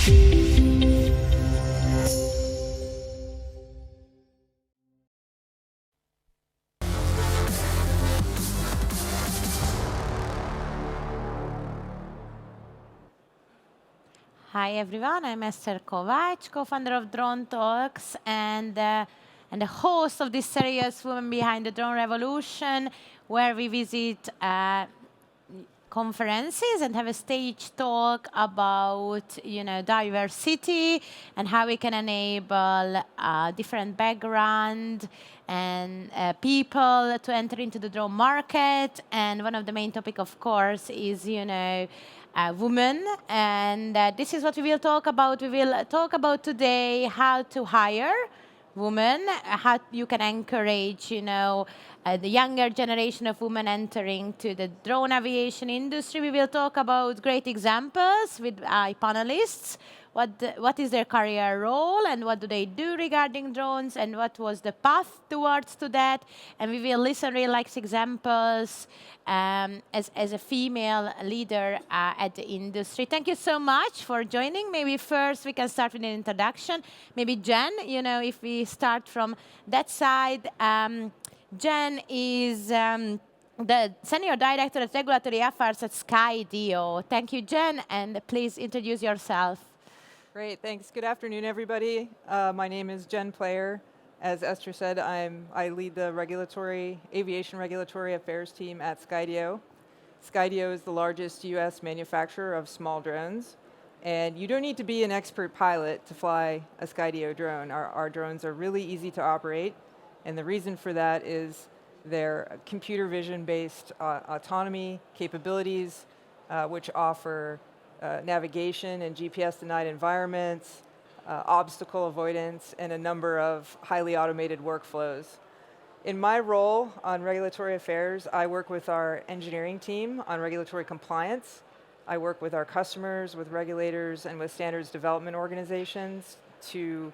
Hi everyone, I'm Esther Kovacs, co-founder of DroneTalks and the host of this series, Women Behind the Drone Revolution, where we visit conferences and have a stage talk about diversity and how we can enable different background and people to enter into the drone market. And one of the main topic, of course, is women, and this is what we will talk about. We will talk about today how to hire women, how you can encourage, the younger generation of women entering to the drone aviation industry. We will talk about great examples with panelists. What is their career role and what do they do regarding drones and what was the path towards to that. And we will listen real life examples as a female leader at the industry. Thank you so much for joining. Maybe first we can start with an introduction. Maybe Jen, if we start from that side. Jen is the Senior Director of Regulatory Affairs at Skydio. Thank you, Jen, and please introduce yourself. Great, thanks. Good afternoon, everybody. My name is Jen Player. As Esther said, I lead the aviation regulatory affairs team at Skydio. Skydio is the largest US manufacturer of small drones. And you don't need to be an expert pilot to fly a Skydio drone. Our drones are really easy to operate. And the reason for that is their computer vision-based autonomy capabilities, which offer navigation in GPS-denied environments, obstacle avoidance, and a number of highly automated workflows. In my role on regulatory affairs, I work with our engineering team on regulatory compliance. I work with our customers, with regulators, and with standards development organizations to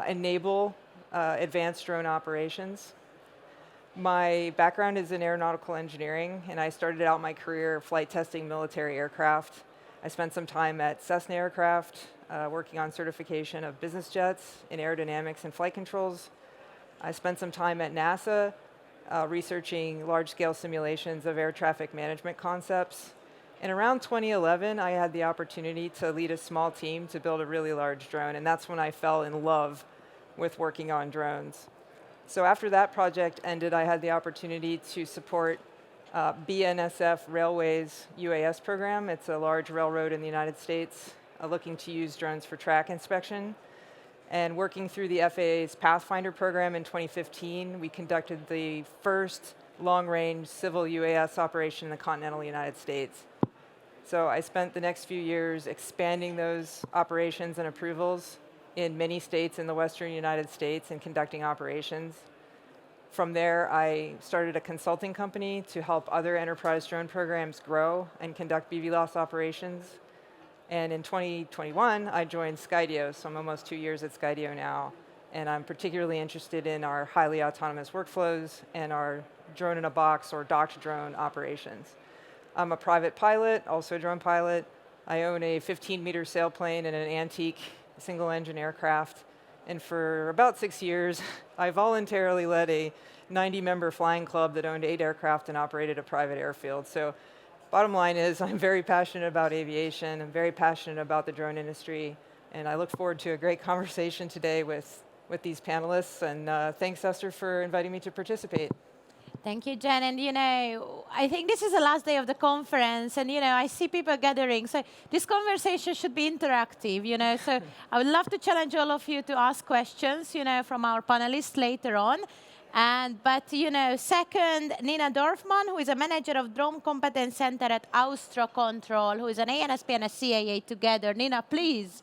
enable advanced drone operations. My background is in aeronautical engineering, and I started out my career flight testing military aircraft. I spent some time at Cessna Aircraft, working on certification of business jets in aerodynamics and flight controls. I spent some time at NASA, researching large-scale simulations of air traffic management concepts. And around 2011, I had the opportunity to lead a small team to build a really large drone, and that's when I fell in love with working on drones. So after that project ended, I had the opportunity to support BNSF Railway's UAS program. It's a large railroad in the United States looking to use drones for track inspection. And working through the FAA's Pathfinder program in 2015, we conducted the first long-range civil UAS operation in the continental United States. So I spent the next few years expanding those operations and approvals in many states in the western United States and conducting operations. From there, I started a consulting company to help other enterprise drone programs grow and conduct BVLOS operations. And in 2021, I joined Skydio, so I'm almost 2 years at Skydio now. And I'm particularly interested in our highly autonomous workflows and our drone-in-a-box or docked drone operations. I'm a private pilot, also a drone pilot. I own a 15-meter sailplane and an antique single-engine aircraft. And for about 6 years, I voluntarily led a 90-member flying club that owned 8 aircraft and operated a private airfield. So bottom line is I'm very passionate about aviation. I'm very passionate about the drone industry. And I look forward to a great conversation today with these panelists. And thanks, Esther, for inviting me to participate. Thank you, Jen. And, I think this is the last day of the conference. And, I see people gathering. So this conversation should be interactive, So I would love to challenge all of you to ask questions, from our panelists later on. But, second, Nina Dorfman, who is a manager of Drone Competence Center at Austro Control, who is an ANSP and a CAA together. Nina, please.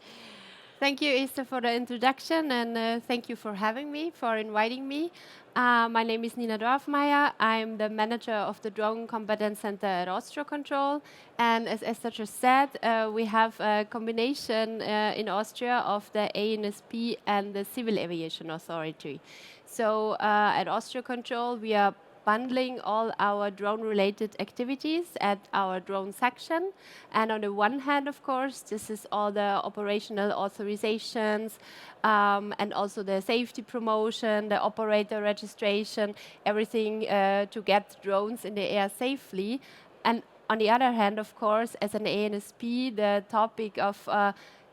Thank you, Esther, for the introduction, and thank you for having me, for inviting me. My name is Nina Dorfmeier. I'm the manager of the Drone Competence Center at Austro Control. And as Esther just said, we have a combination in Austria of the ANSP and the Civil Aviation Authority. So at Austro Control, we are bundling all our drone-related activities at our drone section. And on the one hand, of course, this is all the operational authorizations and also the safety promotion, the operator registration, everything to get drones in the air safely. And on the other hand, of course, as an ANSP, the topic of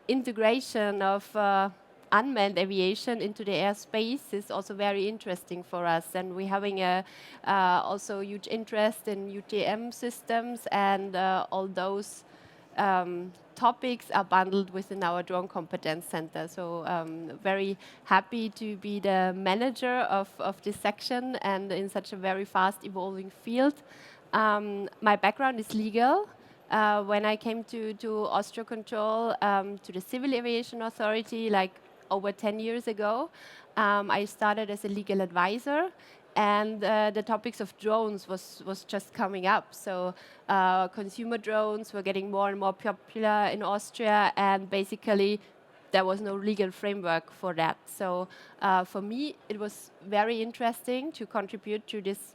integration of unmanned aviation into the airspace is also very interesting for us. And we're having also huge interest in UTM systems, and all those topics are bundled within our Drone Competence Center. So very happy to be the manager of this section and in such a very fast evolving field. My background is legal. When I came to Austro Control, to the Civil Aviation Authority, like over 10 years ago, I started as a legal advisor, and the topics of drones was just coming up. So consumer drones were getting more and more popular in Austria, and basically there was no legal framework for that. So for me, it was very interesting to contribute to this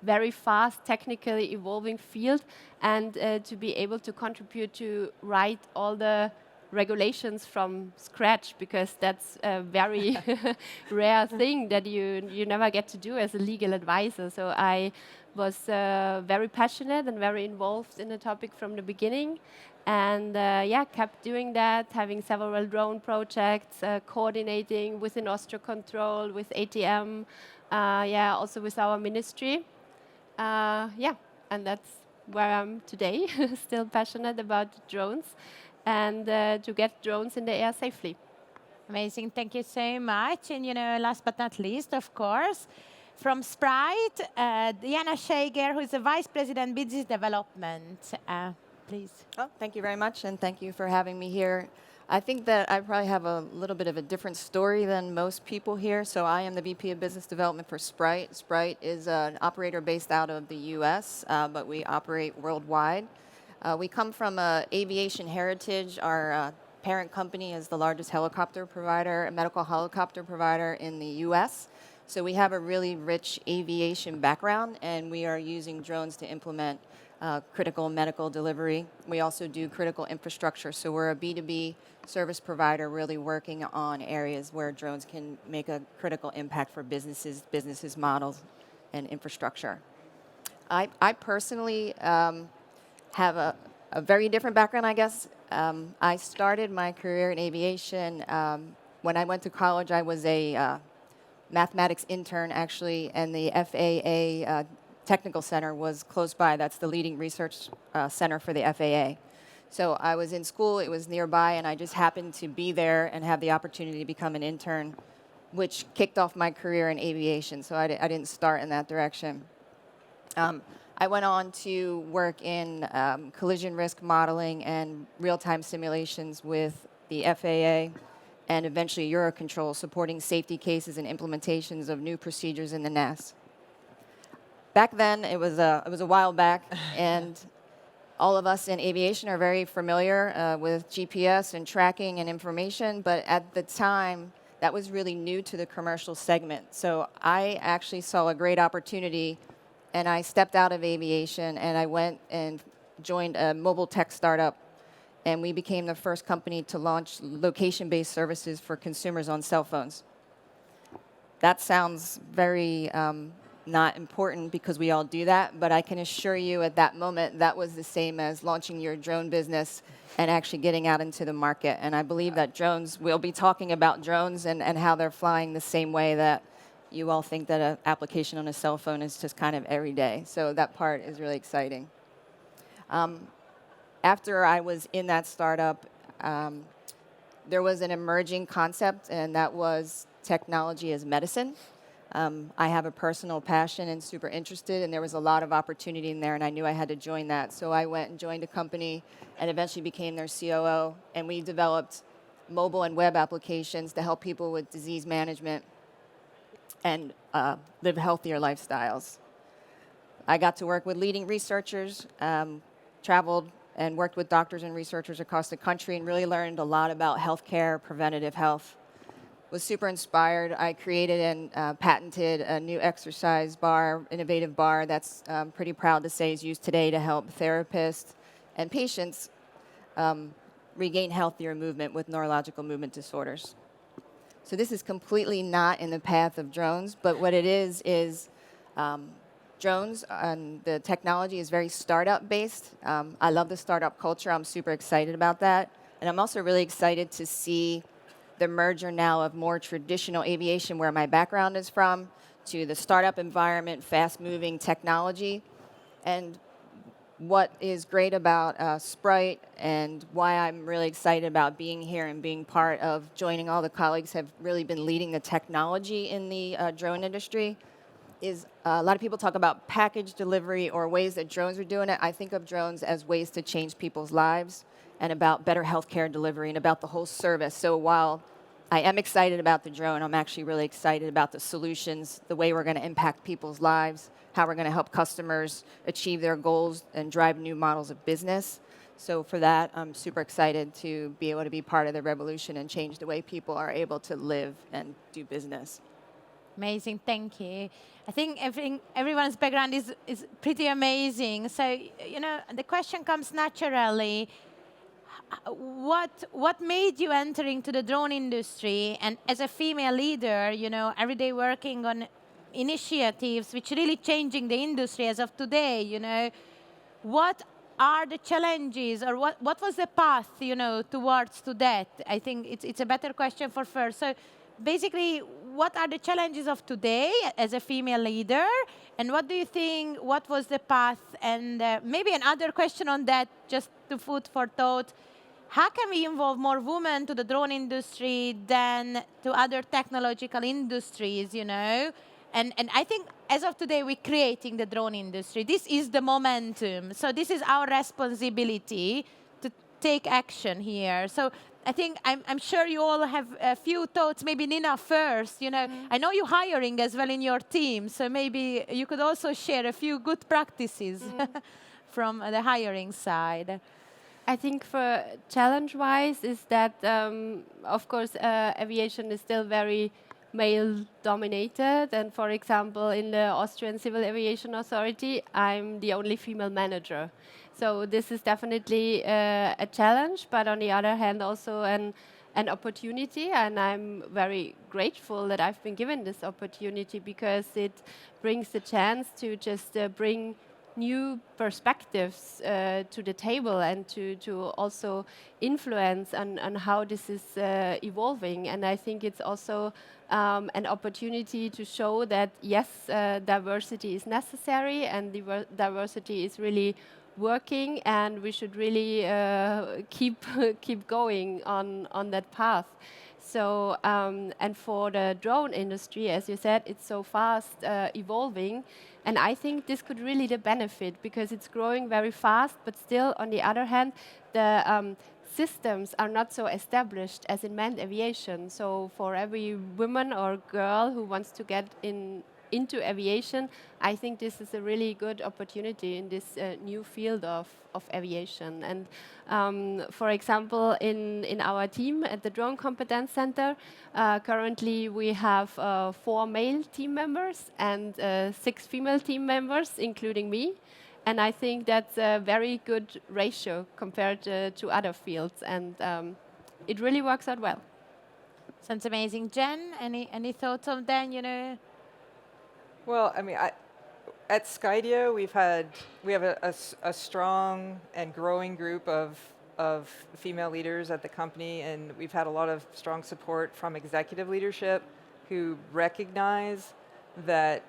very fast, technically evolving field, and to be able to contribute to write all the regulations from scratch, because that's a very rare thing that you never get to do as a legal advisor. So I was very passionate and very involved in the topic from the beginning, and kept doing that, having several drone projects, coordinating within Austro Control, with ATM, also with our ministry. And that's where I'm today, still passionate about drones and to get drones in the air safely. Amazing, thank you so much. And last but not least, of course, from Sprite, Diana Shager, who is the Vice President Business Development. Please. Oh, thank you very much, and thank you for having me here. I think that I probably have a little bit of a different story than most people here. So I am the VP of Business Development for Sprite. Sprite is an operator based out of the US, but we operate worldwide. We come from aviation heritage. Our parent company is the largest helicopter provider, a medical helicopter provider in the US. So we have a really rich aviation background, and we are using drones to implement critical medical delivery. We also do critical infrastructure, so we're a B2B service provider really working on areas where drones can make a critical impact for businesses models, and infrastructure. I personally have a very different background, I guess. I started my career in aviation. When I went to college, I was a mathematics intern, actually, and the FAA Technical Center was close by. That's the leading research center for the FAA. So I was in school, it was nearby, and I just happened to be there and have the opportunity to become an intern, which kicked off my career in aviation. So I didn't start in that direction. I went on to work in collision risk modeling and real-time simulations with the FAA and eventually Eurocontrol, supporting safety cases and implementations of new procedures in the NAS. Back then, it was a while back, and all of us in aviation are very familiar with GPS and tracking and information, but at the time, that was really new to the commercial segment. So I actually saw a great opportunity, and I stepped out of aviation, and I went and joined a mobile tech startup, and we became the first company to launch location-based services for consumers on cell phones. That sounds very not important, because we all do that, but I can assure you at that moment that was the same as launching your drone business and actually getting out into the market. And I believe that drones, we'll be talking about drones and how they're flying the same way that you all think that an application on a cell phone is just kind of every day. So that part is really exciting. After I was in that startup, there was an emerging concept, and that was technology as medicine. I have a personal passion and super interested, and there was a lot of opportunity in there, and I knew I had to join that. So I went and joined a company and eventually became their COO, and we developed mobile and web applications to help people with disease management and live healthier lifestyles. I got to work with leading researchers, traveled and worked with doctors and researchers across the country, and really learned a lot about healthcare, preventative health. was super inspired. I created and patented a new exercise bar, innovative bar that's pretty proud to say is used today to help therapists and patients regain healthier movement with neurological movement disorders. So this is completely not in the path of drones, but what it is drones and the technology is very startup based. I love the startup culture. I'm super excited about that. And I'm also really excited to see the merger now of more traditional aviation, where my background is from, to the startup environment, fast-moving technology. And what is great about Sprite and why I'm really excited about being here and being part of joining all the colleagues have really been leading the technology in the drone industry is a lot of people talk about package delivery or ways that drones are doing it. I think of drones as ways to change people's lives and about better healthcare delivery and about the whole service. So while I am excited about the drone, I'm actually really excited about the solutions, the way we're going to impact people's lives, how we're going to help customers achieve their goals and drive new models of business. So for that, I'm super excited to be able to be part of the revolution and change the way people are able to live and do business. Amazing, thank you. I think everyone's background is pretty amazing. So, you know, the question comes naturally. What made you enter into the drone industry? And as a female leader, you know, every day working on initiatives which really changing the industry as of today, you know, what are the challenges or what was the path, you know, towards to that? I think it's a better question for first. So basically, what are the challenges of today as a female leader? And what do you think, what was the path? And maybe another question on that, just to food for thought. How can we involve more women to the drone industry than to other technological industries, you know? And I think as of today, we're creating the drone industry. This is the momentum. So this is our responsibility to take action here. So I think I'm sure you all have a few thoughts. Maybe Nina first. You know, I know you're hiring as well in your team. So maybe you could also share a few good practices from the hiring side. I think for challenge-wise is that, of course, aviation is still very male-dominated. And for example, in the Austrian Civil Aviation Authority, I'm the only female manager. So this is definitely a challenge, but on the other hand, also an opportunity. And I'm very grateful that I've been given this opportunity because it brings the chance to just bring new perspectives to the table and to also influence on how this is evolving. And I think it's also an opportunity to show that, yes, diversity is necessary and diversity is really working, and we should really keep going on that path. So, and for the drone industry, as you said, it's so fast evolving. And I think this could really the benefit because it's growing very fast, but still, on the other hand, the systems are not so established as in manned aviation. So for every woman or girl who wants to get into aviation, I think this is a really good opportunity in this new field of aviation. And for example, in our team at the Drone Competence Center, currently we have 4 male team members and 6 female team members, including me. And I think that's a very good ratio compared to other fields. And it really works out well. Sounds amazing. Jen, any thoughts on that, you know? Well, I mean, at Skydio, we have a strong and growing group of female leaders at the company, and we've had a lot of strong support from executive leadership who recognize that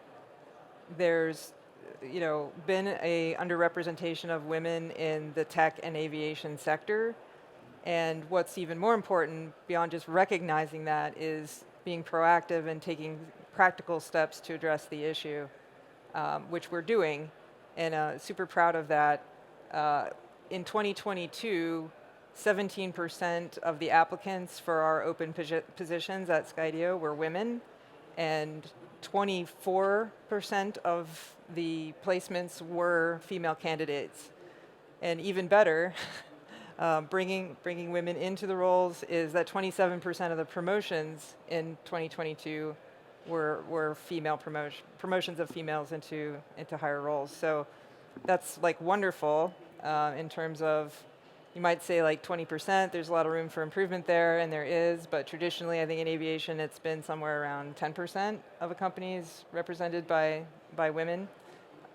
there's, you know, been a underrepresentation of women in the tech and aviation sector. And what's even more important beyond just recognizing that is being proactive and taking practical steps to address the issue, which we're doing, and super proud of that. In 2022, 17% of the applicants for our open positions at Skydio were women, and 24% of the placements were female candidates. And even better, bringing women into the roles is that 27% of the promotions in 2022 were female promotions of females into higher roles. So that's like wonderful in terms of, you might say like 20%, there's a lot of room for improvement there, and there is, but traditionally I think in aviation it's been somewhere around 10% of a company is represented by women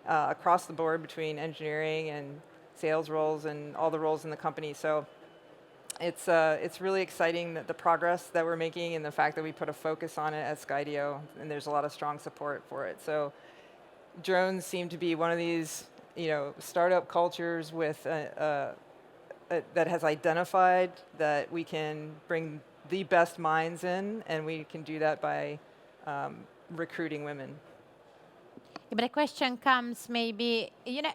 across the board between engineering and sales roles and all the roles in the company. So it's really exciting that the progress that we're making and the fact that we put a focus on it at Skydio, and there's a lot of strong support for it. So drones seem to be one of these, startup cultures with that has identified that we can bring the best minds in, and we can do that by recruiting women. But the question comes maybe,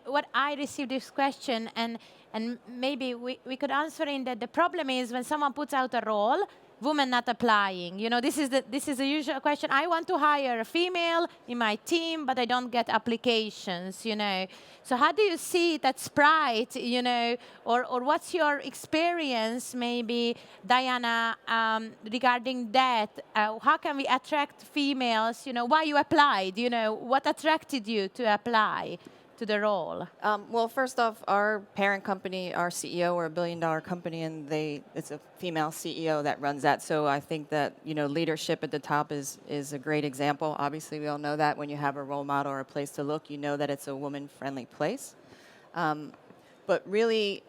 what I received this question, and maybe we could answer in that the problem is when someone puts out a role, women not applying. This is the usual question. I want to hire a female in my team, but I don't get applications, So how do you see it at Sprite, or what's your experience, maybe, Diana, regarding that? How can we attract females? Why you applied? What attracted you to apply to the role? Well, first off, our parent company, our CEO, we're $1 billion company, and it's a female CEO that runs that. So I think that leadership at the top is a great example. Obviously, we all know that when you have a role model or a place to look, you know that it's a woman-friendly place. But really,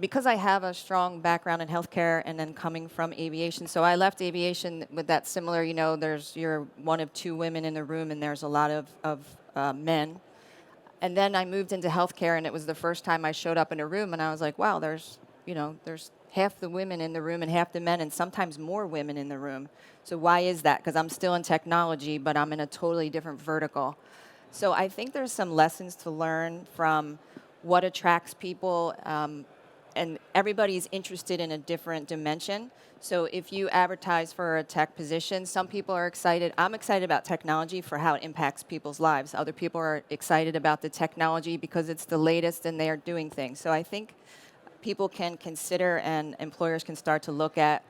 because I have a strong background in healthcare and then coming from aviation, so I left aviation with that similar. You're one of two women in the room, and there's a lot of men. And then I moved into healthcare, and it was the first time I showed up in a room, and I was like, wow, there's half the women in the room and half the men, and sometimes more women in the room. So why is that? Because I'm still in technology, but I'm in a totally different vertical. So I think there's some lessons to learn from what attracts people, and everybody's interested in a different dimension. So if you advertise for a tech position, some people are excited. I'm excited about technology for how it impacts people's lives. Other people are excited about the technology because it's the latest and they are doing things. So I think people can consider, and employers can start to look at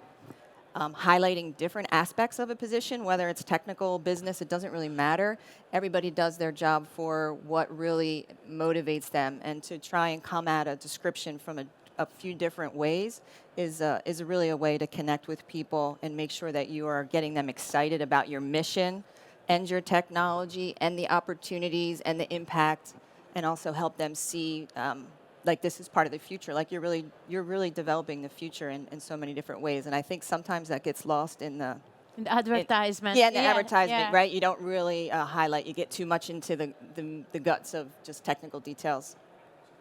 highlighting different aspects of a position, whether it's technical, business, it doesn't really matter. Everybody does their job for what really motivates them, and to try and come at a description from a few different ways is really a way to connect with people and make sure that you are getting them excited about your mission and your technology and the opportunities and the impact, and also help them see like this is part of the future. Like you're really developing the future in so many different ways. And I think sometimes that gets lost in the advertisement. In the advertisement, right? You don't really highlight. You get too much into the guts of just technical details.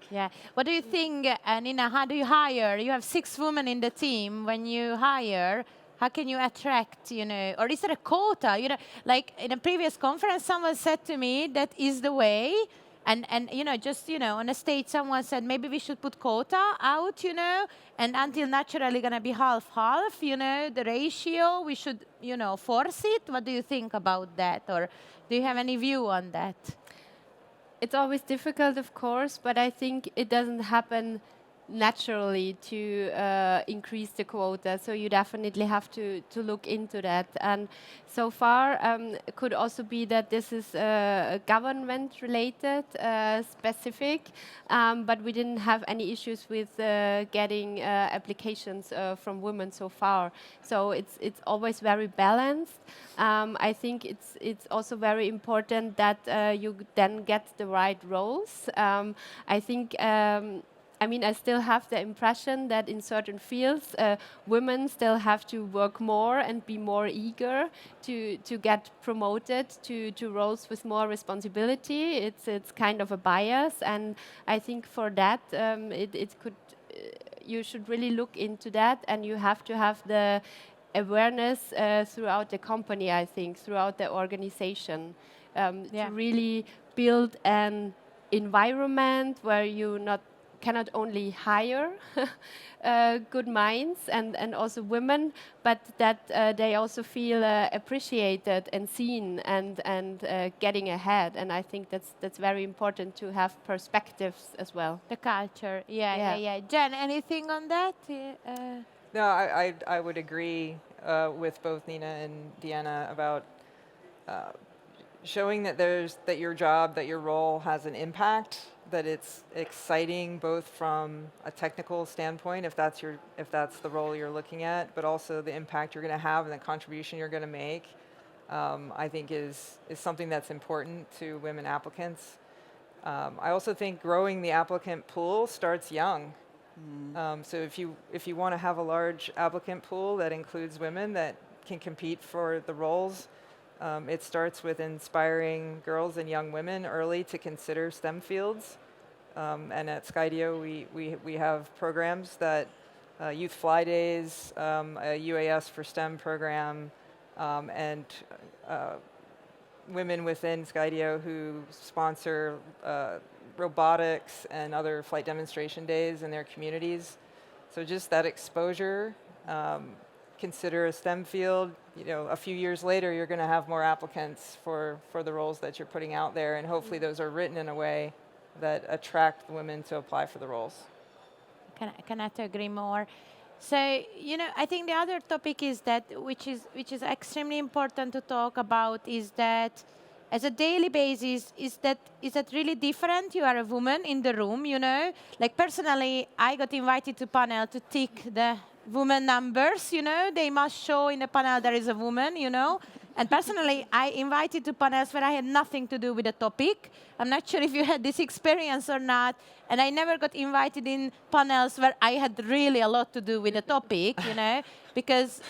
Yeah. What do you think, Nina? How do you hire? You have 6 women in the team. When you hire, how can you attract, or is there a quota? Like in a previous conference, someone said to me that is the way. And on a stage, someone said maybe we should put quota out, and until naturally going to be half-half, the ratio, we should, force it. What do you think about that? Or do you have any view on that? It's always difficult, of course, but I think it doesn't happen naturally to increase the quota. So you definitely have to look into that. And so far, it could also be that this is government-related, specific, but we didn't have any issues with getting applications from women so far. So it's always very balanced. I think it's also very important that you then get the right roles. I think. I still have the impression that in certain fields, women still have to work more and be more eager to get promoted to roles with more responsibility. It's kind of a bias, and I think for that, you should really look into that, and you have to have the awareness throughout the company, I think, throughout the organization, to really build an environment where you not cannot only hire good minds and also women, but that they also feel appreciated and seen and getting ahead. And I think that's very important to have perspectives as well. The culture, yeah, Yeah. yeah, yeah. Jen, anything on that? No, I would agree with both Nina and Deanna about showing that that your job, that your role has an impact, that it's exciting both from a technical standpoint, if that's the role you're looking at, but also the impact you're going to have and the contribution you're going to make. I think is something that's important to women applicants. I also think growing the applicant pool starts young. So if you want to have a large applicant pool that includes women that can compete for the roles, it starts with inspiring girls and young women early to consider STEM fields. And at Skydio, we have programs that Youth Fly Days, a UAS for STEM program, and women within Skydio who sponsor robotics and other flight demonstration days in their communities. So just that exposure, consider a STEM field. You know, a few years later, you're going to have more applicants for the roles that you're putting out there, and hopefully those are written in a way that attract women to apply for the roles. Cannot agree more. So, you know, I think the other topic is that, which is extremely important to talk about, is that as a daily basis, is that really different? You are a woman in the room, you know? Like personally, I got invited to panel to tick the woman numbers, you know? They must show in the panel there is a woman, you know? And personally, I invited to panels where I had nothing to do with the topic. I'm not sure if you had this experience or not. And I never got invited in panels where I had really a lot to do with the topic, you know, because,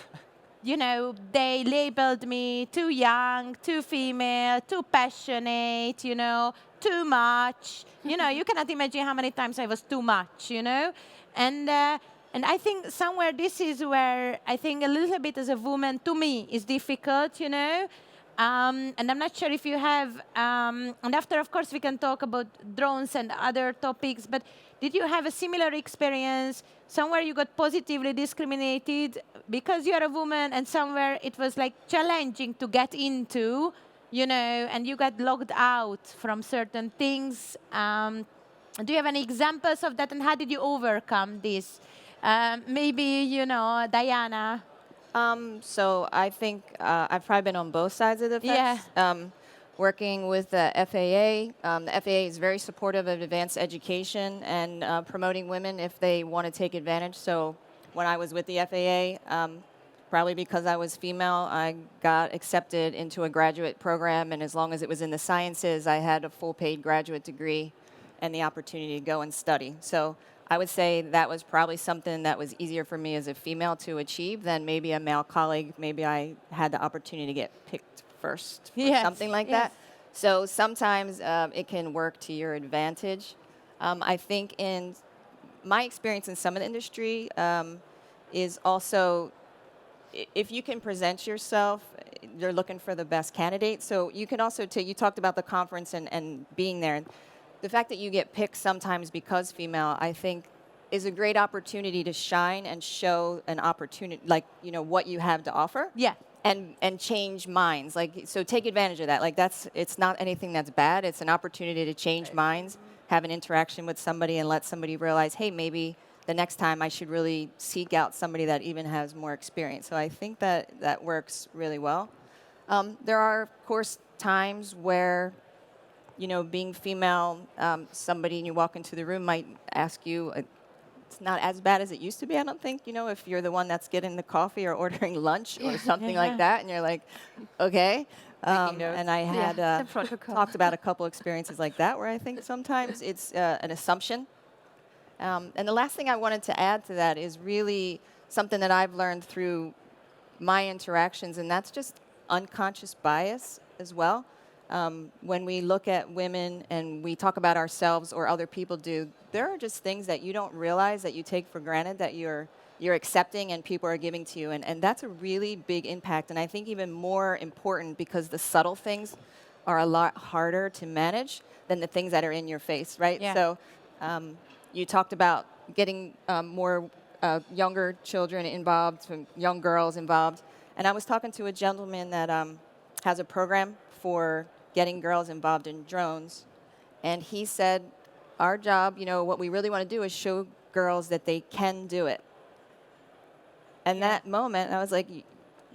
you know, they labeled me too young, too female, too passionate, you know, too much. You know, you cannot imagine how many times I was too much, you know. And I think somewhere this is where I think a little bit as a woman, to me, is difficult, you know. And I'm not sure if you have, and after, of course, we can talk about drones and other topics, but did you have a similar experience somewhere you got positively discriminated because you're a woman, and somewhere it was like challenging to get into, you know, and you got locked out from certain things? Do you have any examples of that, and how did you overcome this? Maybe, you know, Diana. So I think I've probably been on both sides of the fence. Yeah. Working with the FAA. The FAA is very supportive of advanced education and promoting women if they want to take advantage. So when I was with the FAA, probably because I was female, I got accepted into a graduate program, and as long as it was in the sciences, I had a full paid graduate degree and the opportunity to go and study. So I would say that was probably something that was easier for me as a female to achieve than maybe a male colleague. Maybe I had the opportunity to get picked first or something like that. So sometimes it can work to your advantage. I think in my experience in some of the industry is also, if you can present yourself, you're looking for the best candidate. So you can also you talked about the conference and being there. The fact that you get picked sometimes because female, I think, is a great opportunity to shine and show an opportunity, like, you know, what you have to offer. Yeah. And change minds. Like, so take advantage of that. Like, it's not anything that's bad. It's an opportunity to change minds, have an interaction with somebody, and let somebody realize, hey, maybe the next time I should really seek out somebody that even has more experience. So I think that works really well. There are, of course, times where, you know, being female, somebody, and you walk into the room, might ask you, it's not as bad as it used to be, I don't think, you know, if you're the one that's getting the coffee or ordering lunch or something like that, and you're like, okay. And I had talked about a couple experiences like that where I think sometimes it's an assumption. And the last thing I wanted to add to that is really something that I've learned through my interactions, and that's just unconscious bias as well. When we look at women and we talk about ourselves or other people do, there are just things that you don't realize that you take for granted that you're accepting and people are giving to you. And that's a really big impact. And I think even more important because the subtle things are a lot harder to manage than the things that are in your face, right? Yeah. So you talked about getting more younger children involved, some young girls involved. And I was talking to a gentleman that has a program for getting girls involved in drones. And he said, our job, what we really want to do is show girls that they can do it. And that moment, I was like,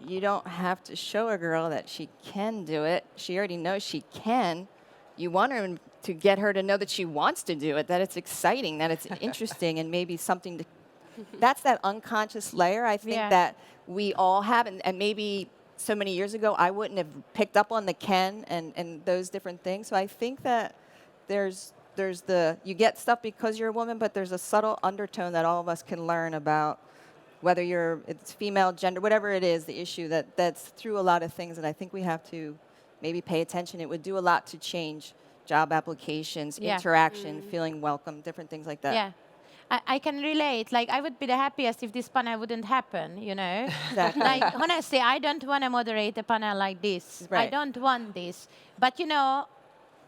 you don't have to show a girl that she can do it. She already knows she can. You want her to get her to know that she wants to do it, that it's exciting, that it's interesting, and maybe something to... That's that unconscious layer, I think, that we all have. And maybe so many years ago, I wouldn't have picked up on the can and those different things. So I think that there's you get stuff because you're a woman, but there's a subtle undertone that all of us can learn about, whether it's female, gender, whatever it is, the issue that's through a lot of things. And I think we have to maybe pay attention. It would do a lot to change job applications, interaction, feeling welcome, different things like that. Yeah. I can relate. Like, I would be the happiest if this panel wouldn't happen, Exactly. Like, honestly, I don't want to moderate a panel like this. Right. I don't want this. But,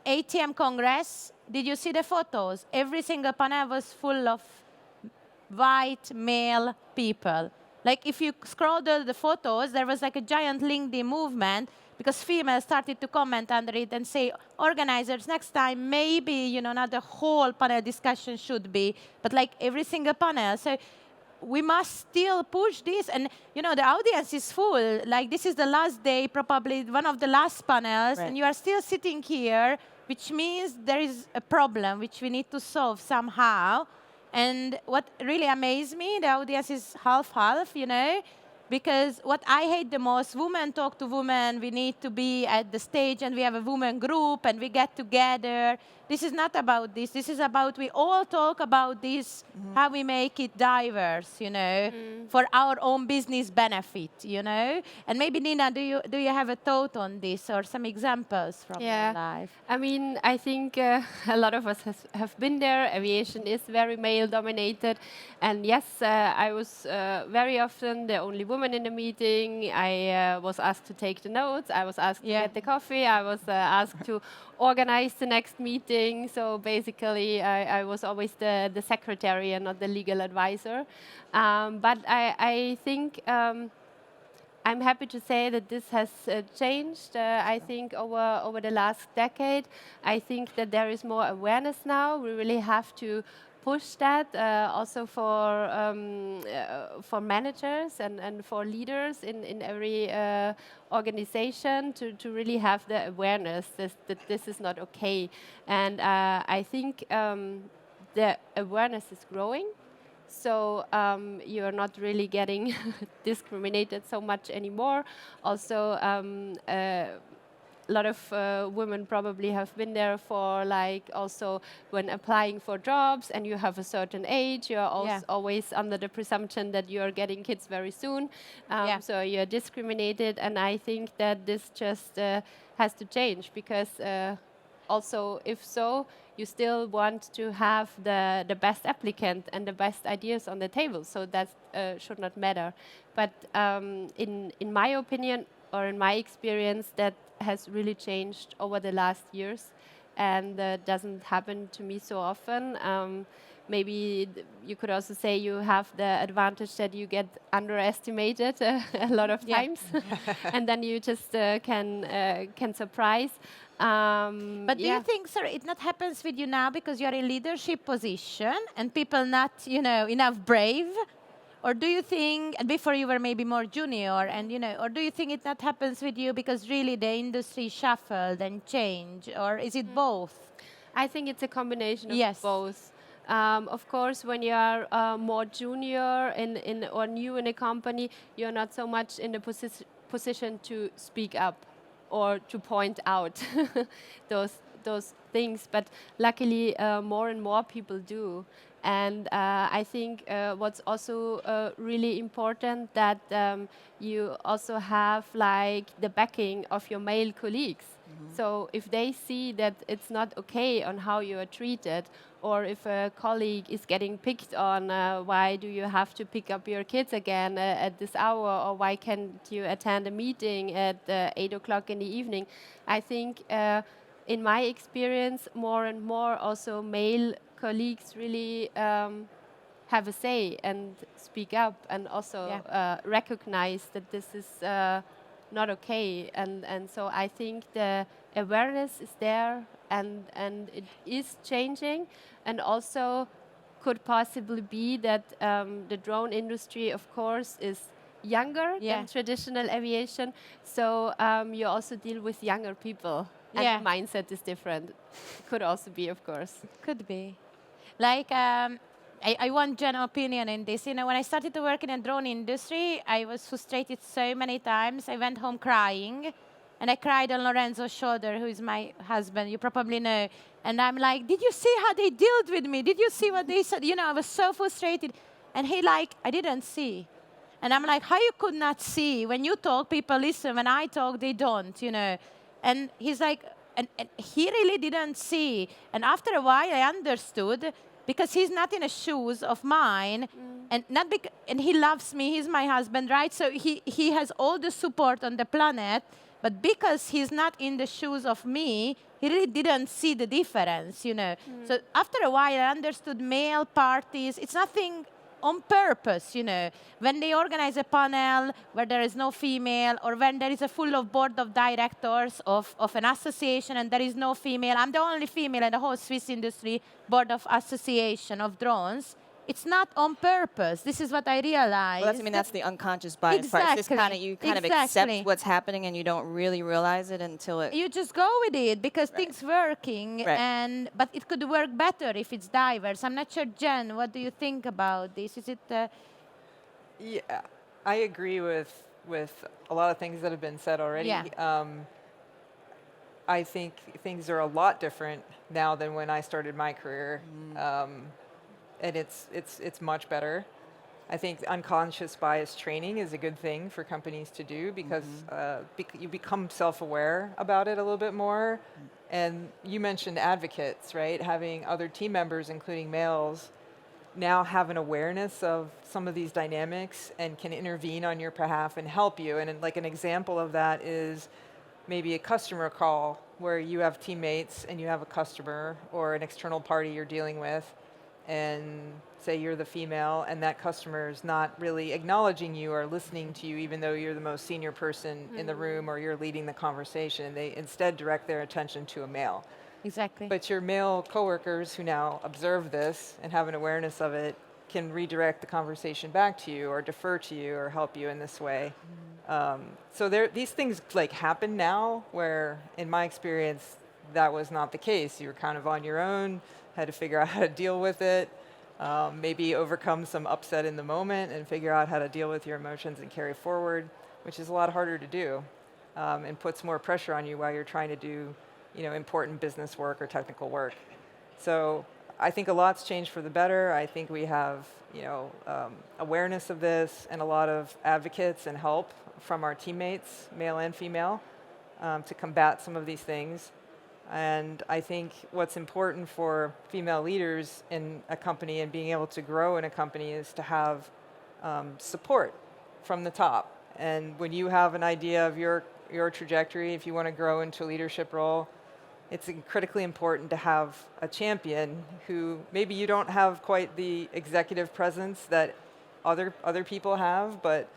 ATM Congress, did you see the photos? Every single panel was full of white male people. Like, if you scrolled all the photos, there was like a giant LinkedIn movement because females started to comment under it and say, organizers, next time, maybe, not the whole panel discussion should be, but like every single panel. So we must still push this. And, the audience is full. Like, this is the last day, probably one of the last panels, and you are still sitting here, which means there is a problem which we need to solve somehow. And what really amazed me, the audience is half-half, because what I hate the most, women talk to women, we need to be at the stage and we have a women group and we get together. This is not about this. This is about we all talk about this, how we make it diverse, for our own business benefit, And maybe, Nina, do you have a thought on this or some examples from your life? I mean, I think a lot of us have been there. Aviation is very male-dominated. And yes, I was very often the only woman in the meeting. I was asked to take the notes. I was asked to get the coffee. I was asked to organize the next meeting. So basically, I was always the secretary and not the legal advisor. But I think I'm happy to say that this has changed. I think over the last decade, I think that there is more awareness now. We really have to push that also for managers and for leaders in every organization to really have the awareness that this is not okay. And I think the awareness is growing. So you're not really getting discriminated so much anymore. Also, a lot of women probably have been there for also when applying for jobs and you have a certain age, you're always under the presumption that you're getting kids very soon. So you're discriminated. And I think that this just has to change because also, if so, you still want to have the best applicant and the best ideas on the table. So that should not matter. But in my opinion, or in my experience, that has really changed over the last years and doesn't happen to me so often. Maybe you could also say you have the advantage that you get underestimated a lot of times, and then you just can surprise. But do you think, sir, it not happens with you now because you're in leadership position and people not, enough brave? Or do you think, and before you were maybe more junior, and or do you think it not happens with you because really the industry shuffled and changed, or is it both? I think it's a combination of both. Of course, when you are more junior or new in a company, you're not so much in the position to speak up or to point out those things. But luckily, more and more people do. And I think what's also really important that you also have the backing of your male colleagues. So if they see that it's not okay on how you are treated, or if a colleague is getting picked on, why do you have to pick up your kids again at this hour, or why can't you attend a meeting at 8 o'clock in the evening? I think in my experience, more and more also male colleagues really have a say and speak up, and also recognize that this is not okay. And so I think the awareness is there, and it is changing, and also could possibly be that the drone industry, of course, is younger than traditional aviation. So you also deal with younger people, and the mindset is different. Could also be, of course. Could be. Like, I want Jen's opinion in this. You know, when I started to work in the drone industry, I was frustrated so many times. I went home crying, and I cried on Lorenzo's shoulder, who is my husband, you probably know. And I'm like, did you see how they dealt with me? Did you see what they said? You know, I was so frustrated. And he like, I didn't see. And I'm like, how you could not see? When you talk, people listen. When I talk, they don't, you know. And he's like, and he really didn't see. And after a while, I understood, because he's not in the shoes of mine, and not and he loves me. He's my husband, right? So he has all the support on the planet, but because he's not in the shoes of me, he really didn't see the difference, you know. So after a while, I understood male parties. It's nothing on purpose, you know. When they organize a panel where there is no female, or when there is a full of board of directors of an association and there is no female, I'm the only female in the whole Swiss industry board of association of drones. It's not on purpose. This is what I realized. Well, that's the unconscious bias part. It's just you kind of accept what's happening, and you don't really realize it until it... You just go with it, because things working, but it could work better if it's diverse. I'm not sure, Jen, what do you think about this? Is it... Yeah, I agree with a lot of things that have been said already. I think things are a lot different now than when I started my career. And it's much better. I think unconscious bias training is a good thing for companies to do, because you become self-aware about it a little bit more. And you mentioned advocates, right? Having other team members, including males, now have an awareness of some of these dynamics and can intervene on your behalf and help you. And like an example of that is maybe a customer call where you have teammates and you have a customer or an external party you're dealing with, and say you're the female, and that customer is not really acknowledging you or listening to you, even though you're the most senior person in the room or you're leading the conversation. They instead direct their attention to a male. Exactly. But your male coworkers who now observe this and have an awareness of it can redirect the conversation back to you or defer to you or help you in this way. So these things like happen now, where in my experience that was not the case. You were kind of on your own, had to figure out how to deal with it, maybe overcome some upset in the moment and figure out how to deal with your emotions and carry forward, which is a lot harder to do, and puts more pressure on you while you're trying to do, important business work or technical work. So I think a lot's changed for the better. I think we have, awareness of this and a lot of advocates and help from our teammates, male and female, to combat some of these things. And I think what's important for female leaders in a company and being able to grow in a company is to have support from the top. And when you have an idea of your trajectory, if you want to grow into a leadership role, it's critically important to have a champion who maybe you don't have quite the executive presence that other people have, but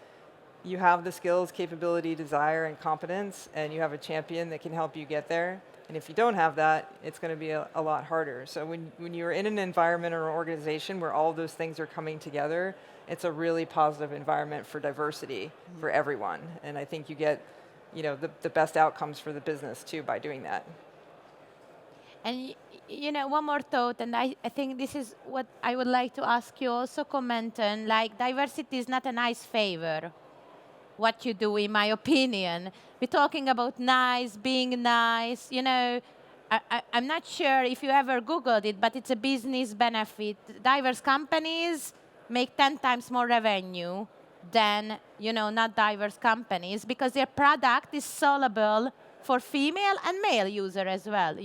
you have the skills, capability, desire, and competence, and you have a champion that can help you get there. And if you don't have that, it's going to be a lot harder. So when you're in an environment or an organization where all those things are coming together, it's a really positive environment for diversity for everyone. And I think you get, the best outcomes for the business too by doing that. And one more thought, and I think this is what I would like to ask you also comment on, like diversity is not a nice favor, what you do, in my opinion. We're talking about being nice, I'm not sure if you ever Googled it, but it's a business benefit. Diverse companies make 10 times more revenue than, not diverse companies, because their product is sellable for female and male user as well.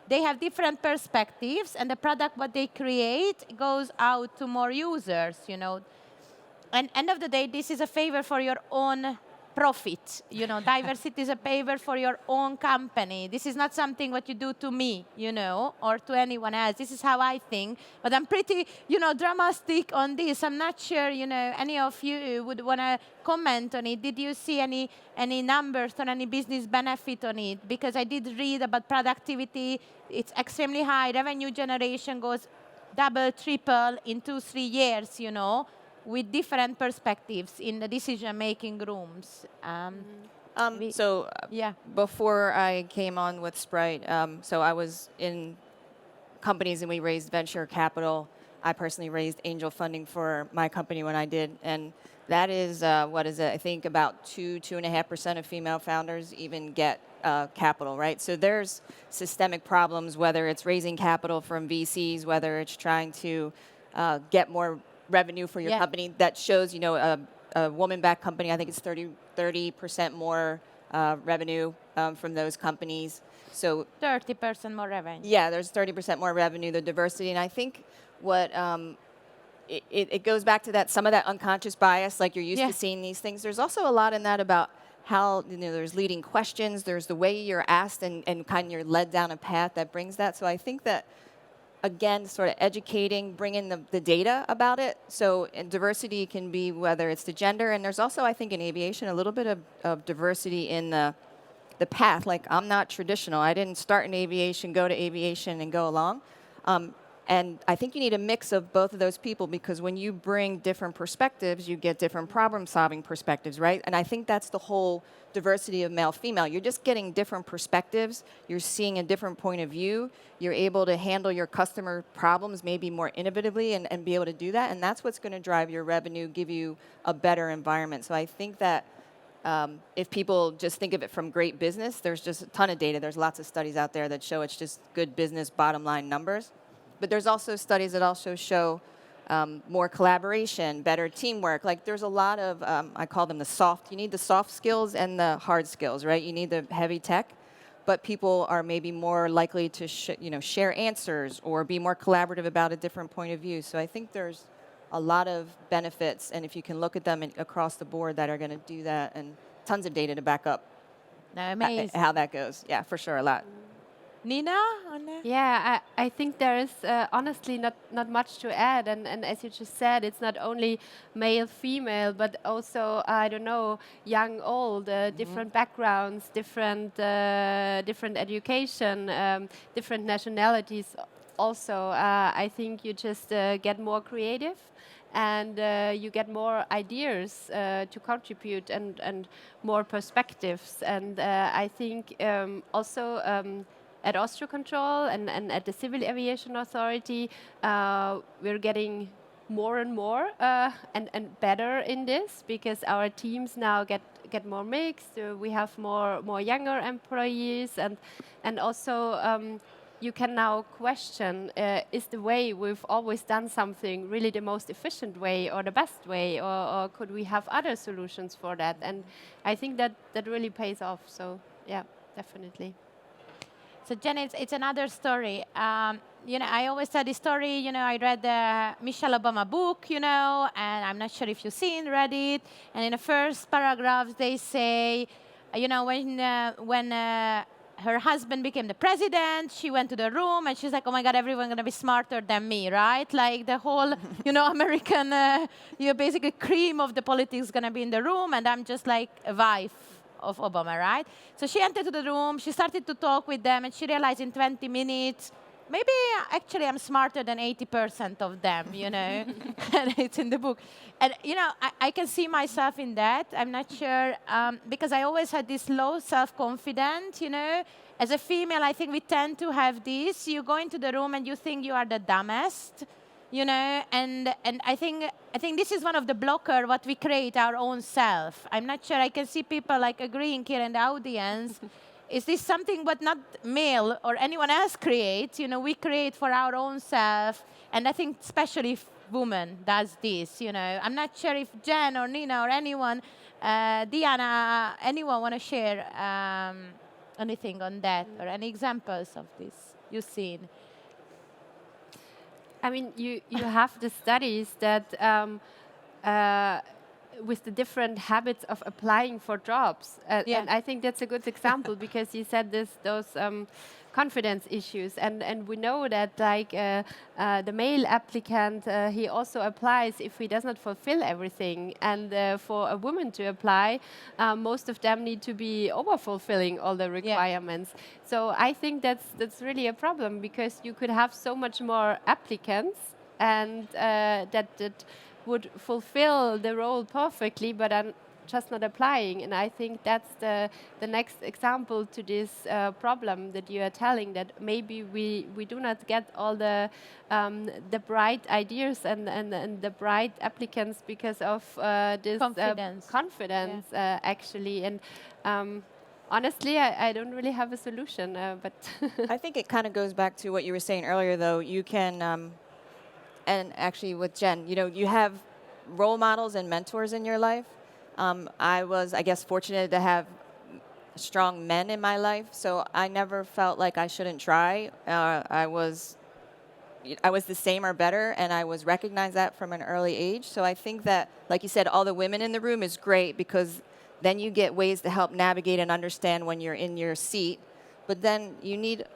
They have different perspectives, and the product what they create goes out to more users. And end of the day, this is a favor for your own profit. Diversity is a favor for your own company. This is not something what you do to me, or to anyone else. This is how I think. But I'm pretty, dramatic on this. I'm not sure, any of you would want to comment on it. Did you see any numbers or any business benefit on it? Because I did read about productivity. It's extremely high. Revenue generation goes double, triple in 2-3 years, with different perspectives in the decision-making rooms. Yeah. Before I came on with Sprite, so I was in companies and we raised venture capital. I personally raised angel funding for my company when I did, and that is, what is it? I think about 2.5% of female founders even get capital, right? So there's systemic problems, whether it's raising capital from VCs, whether it's trying to get more revenue for your company. That shows, a woman-backed company, I think it's 30% more revenue from those companies. So 30% more revenue. Yeah, there's 30% more revenue, the diversity. And I think what it goes back to that, some of that unconscious bias, like you're used to seeing these things. There's also a lot in that about how, there's leading questions, there's the way you're asked and kind of you're led down a path that brings that. So I think that, again, sort of educating, bringing the data about it. So diversity can be whether it's the gender, and there's also, I think, in aviation, a little bit of diversity in the path. Like, I'm not traditional. I didn't start in aviation, go to aviation, and go along. And I think you need a mix of both of those people, because when you bring different perspectives, you get different problem-solving perspectives, right? And I think that's the whole diversity of male-female. You're just getting different perspectives. You're seeing a different point of view. You're able to handle your customer problems maybe more innovatively and be able to do that. And that's what's going to drive your revenue, give you a better environment. So I think that if people just think of it from great business, there's just a ton of data. There's lots of studies out there that show it's just good business bottom-line numbers. But there's also studies that also show more collaboration, better teamwork. Like, there's a lot of, I call them you need the soft skills and the hard skills, right? You need the heavy tech, but people are maybe more likely to share answers or be more collaborative about a different point of view. So I think there's a lot of benefits, and if you can look at them across the board, that are going to do that, and tons of data to back up how that goes. Yeah, for sure, a lot. Nina, on that? Yeah, I think there is honestly not much to add, and as you just said, it's not only male, female, but also, I don't know, young, old, different backgrounds, different education, different nationalities. Also, I think you just get more creative, and you get more ideas to contribute, and more perspectives. And I think also at Austro Control and at the Civil Aviation Authority, we're getting more and more and better in this, because our teams now get more mixed. We have more younger employees, and also you can now question, is the way we've always done something really the most efficient way or the best way, or could we have other solutions for that? And I think that really pays off. So yeah, definitely. So Jen, it's another story. I always tell this story. I read the Michelle Obama book, and I'm not sure if you've read it. And in the first paragraph, they say, when her husband became the president, she went to the room and she's like, oh my God, everyone's going to be smarter than me, right? Like the whole, American, basically cream of the politics is going to be in the room, and I'm just like a wife of Obama, right? So she entered to the room, she started to talk with them, and she realized in 20 minutes, maybe actually I'm smarter than 80% of them, and it's in the book. And, I can see myself in that. I'm not sure, because I always had this low self-confidence, As a female, I think we tend to have this. You go into the room and you think you are the dumbest, and I think this is one of the blockers what we create our own self. I'm not sure. I can see people like agreeing here in the audience. Is this something what not male or anyone else creates? We create for our own self, and I think especially if woman does this. I'm not sure if Jen or Nina or anyone, Diana, anyone want to share anything on that, or any examples of this you've seen? I mean, you have the studies that with the different habits of applying for jobs. Yeah. And I think that's a good example because you said those confidence issues, and we know that like the male applicant, he also applies if he does not fulfill everything, and for a woman to apply, most of them need to be over fulfilling all the requirements. So I think that's really a problem because you could have so much more applicants, and that would fulfill the role perfectly, but are just not applying. And I think that's the next example to this problem that you are telling, that maybe we do not get all the bright ideas and the bright applicants because of this confidence actually. And honestly, I don't really have a solution, but I think it kind of goes back to what you were saying earlier, though. You can, and actually with Jen, you have role models and mentors in your life. I was, I guess, fortunate to have strong men in my life, so I never felt like I shouldn't try. I was the same or better, and I was recognized that from an early age. So I think that, like you said, all the women in the room is great because then you get ways to help navigate and understand when you're in your seat. But then you need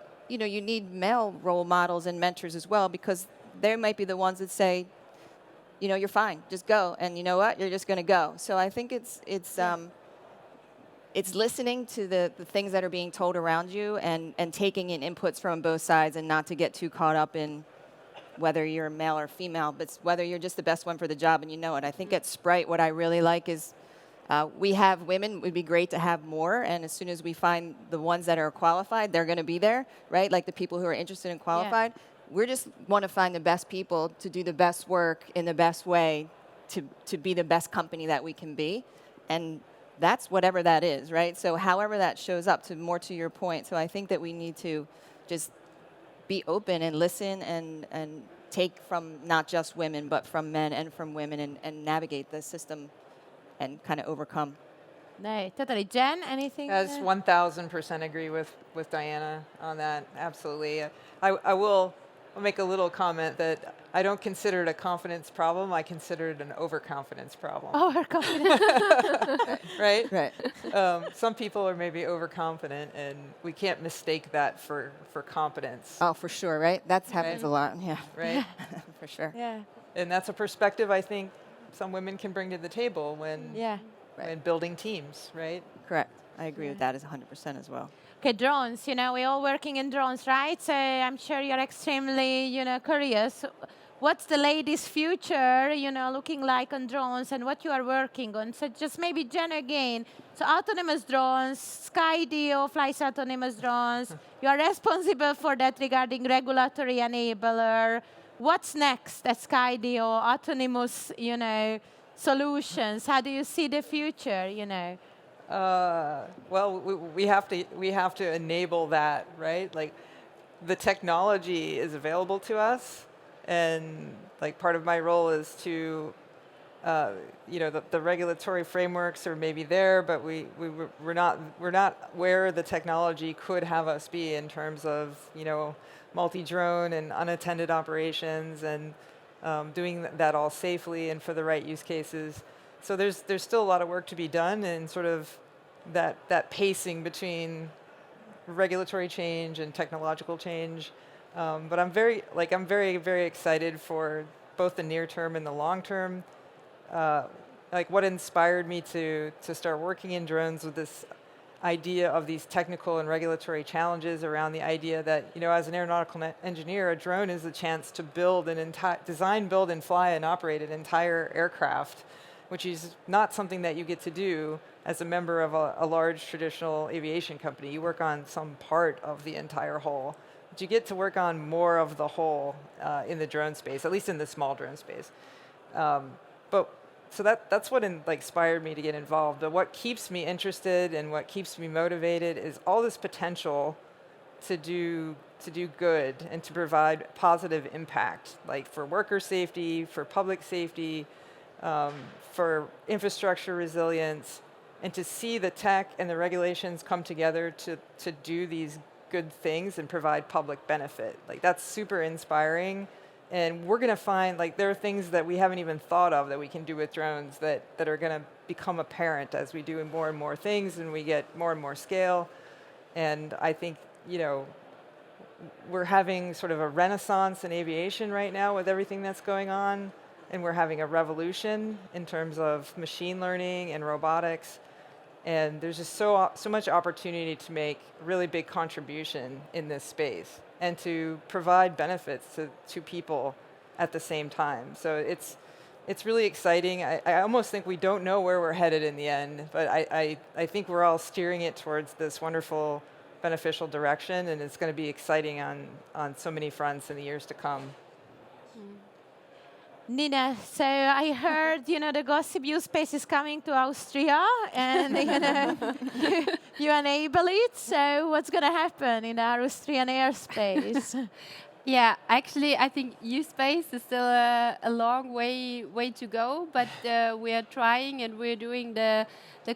male role models and mentors as well, because they might be the ones that say, you're fine, just go, and you know what, you're just going to go. So I think it's listening to the things that are being told around you and taking in inputs from both sides, and not to get too caught up in whether you're male or female, but whether you're just the best one for the job and you know it. I think at Sprite, what I really like is we have women. It would be great to have more, and as soon as we find the ones that are qualified, they're going to be there, right? Like the people who are interested and qualified. Yeah. We just want to find the best people to do the best work in the best way to be the best company that we can be. And that's whatever that is, right? So however that shows up, to your point. So I think that we need to just be open and listen and take from not just women, but from men and from women, and navigate the system and kind of overcome. No, totally. Jen, anything? I 1,000% agree with Diana on that. Absolutely. I'll make a little comment that I don't consider it a confidence problem. I consider it an overconfidence problem. Overconfidence. Right? Right. Some people are maybe overconfident, and we can't mistake that for competence. Oh, for sure, right? That happens a lot, yeah. Right? For sure. Yeah. And that's a perspective I think some women can bring to the table when building teams, right? Correct. I agree with that as 100% as well. Okay, drones, we're all working in drones, right? So I'm sure you're extremely, curious. What's the latest future, looking like on drones, and what you are working on? So just maybe Jen again. So autonomous drones, Skydio flies autonomous drones. You are responsible for that regarding regulatory enabler. What's next at Skydio? Autonomous, solutions. How do you see the future, Well, we have to enable that, right? Like, the technology is available to us, and like part of my role is to, the regulatory frameworks are maybe there, but we're not where the technology could have us be in terms of multi-drone and unattended operations, and doing that all safely and for the right use cases. So there's still a lot of work to be done, and sort of that pacing between regulatory change and technological change. But I'm very, very excited for both the near term and the long term. Like, what inspired me to start working in drones with this idea of these technical and regulatory challenges around the idea that, as an aeronautical engineer, a drone is a chance to build design, build, and fly and operate an entire aircraft, which is not something that you get to do as a member of a large traditional aviation company. You work on some part of the entire whole, but you get to work on more of the whole in the drone space, at least in the small drone space. So that's what inspired me to get involved. But what keeps me interested and what keeps me motivated is all this potential to do good and to provide positive impact, like for worker safety, for public safety, for infrastructure resilience, and to see the tech and the regulations come together to do these good things and provide public benefit. Like, that's super inspiring, And we're going to find, like, there are things that we haven't even thought of that we can do with drones that are going to become apparent as we do more and more things and we get more and more scale. And I think, you know, we're having sort of a renaissance in aviation right now with everything that's going on. And we're having a revolution in terms of machine learning and robotics. And there's just so much opportunity to make really big contribution in this space and to provide benefits to people at the same time. So it's really exciting. I almost think we don't know where we're headed in the end, but I think we're all steering it towards this wonderful, beneficial direction, and it's going to be exciting on so many fronts in the years to come. Nina, so I heard, you know, the gossip space is coming to Austria, and you know, you enable it. So what's going to happen in the Austrian airspace? Yeah, actually, I think U-Space is still a long way to go, but we are trying and we're doing the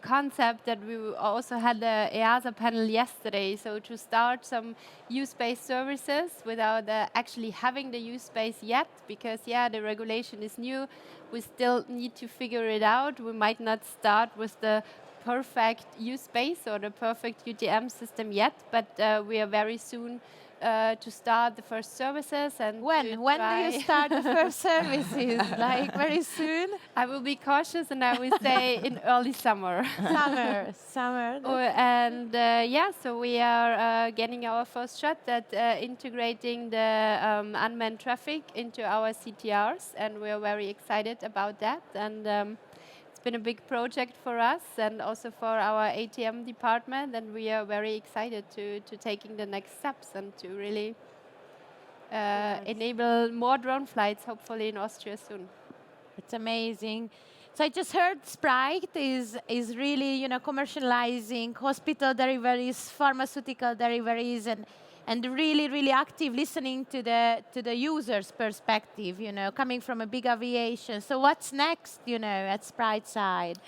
concept that we also had the EASA panel yesterday, so to start some U-Space services without actually having the U-Space yet, because, yeah, the regulation is new. We still need to figure it out. We might not start with the perfect U-Space or the perfect UTM system yet, but we are very soon to start the first services. And when do you start the first services? Like very soon? I will be cautious and I will say in early summer. Summer. And yeah, so we are getting our first shot at integrating the unmanned traffic into our CTRs, and we are very excited about that. And it's been a big project for us and also for our ATM department, and we are very excited to taking the next steps and to really enable more drone flights, hopefully in Austria soon. It's amazing. So I just heard Sprite is really, you know, commercializing hospital deliveries, pharmaceutical deliveries, and really active listening to the user's perspective, you know, coming from a big aviation. So what's next, you know, at Sprite side?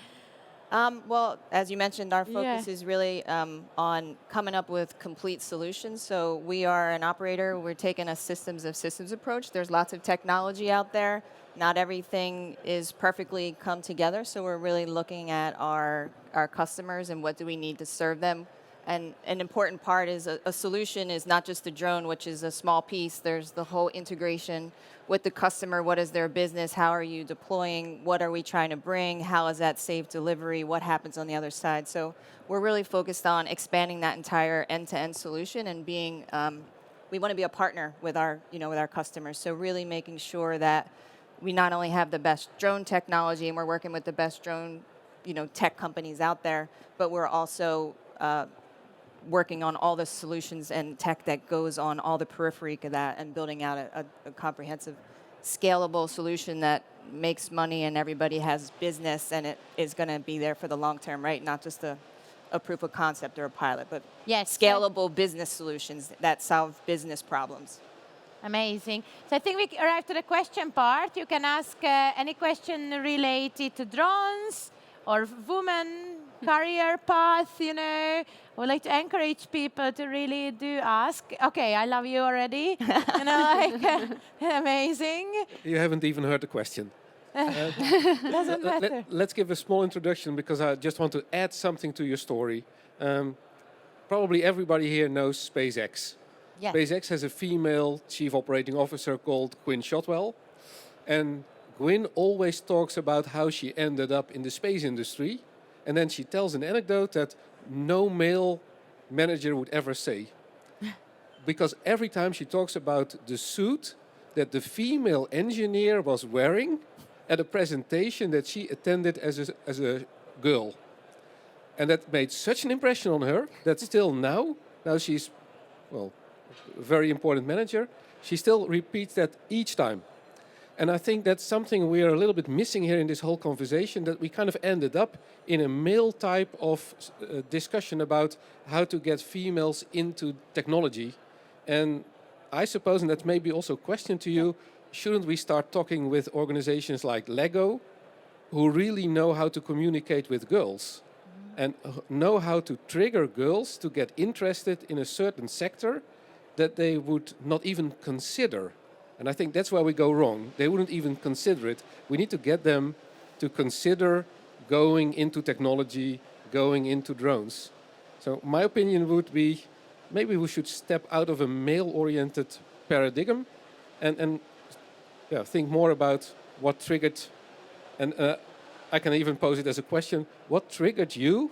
Well, as you mentioned, our focus is really on coming up with complete solutions. So we are an operator. We're taking a systems of systems approach. There's lots of technology out there. Not everything is perfectly come together. So we're really looking at our customers and what do we need to serve them. And an important part is a solution is not just the drone, which is a small piece. There's the whole integration with the customer. What is their business? How are you deploying? What are we trying to bring? How is that safe delivery? What happens on the other side? So we're really focused on expanding that entire end-to-end solution and being, we want to be a partner with our, with our customers. So really making sure that we not only have the best drone technology and we're working with the best drone, tech companies out there, but we're also working on all the solutions and tech that goes on all the periphery of that and building out a comprehensive, scalable solution that makes money and everybody has business and it is going to be there for the long term, right? Not just a proof of concept or a pilot, but scalable business solutions that solve business problems. Amazing. So I think we arrived to the question part. You can ask any question related to drones or women career path, I would like to encourage people to really do ask. Okay, I love you already. Amazing. You haven't even heard the question. Doesn't matter. Let's give a small introduction because I just want to add something to your story. Probably everybody here knows SpaceX. Yes. SpaceX has a female chief operating officer called Gwynne Shotwell. And Gwynne always talks about how she ended up in the space industry. And then she tells an anecdote that no male manager would ever say. Because every time she talks about the suit that the female engineer was wearing at a presentation that she attended as a girl. And that made such an impression on her that still now she's, a very important manager, she still repeats that each time. And I think that's something we are a little bit missing here in this whole conversation, that we kind of ended up in a male type of discussion about how to get females into technology. And I suppose, and that's maybe also a question to you, shouldn't we start talking with organizations like Lego, who really know how to communicate with girls and know how to trigger girls to get interested in a certain sector that they would not even consider And I think that's where we go wrong. They wouldn't even consider it. We need to get them to consider going into technology, going into drones. So my opinion would be, maybe we should step out of a male-oriented paradigm and think more about what triggered, and I can even pose it as a question, what triggered you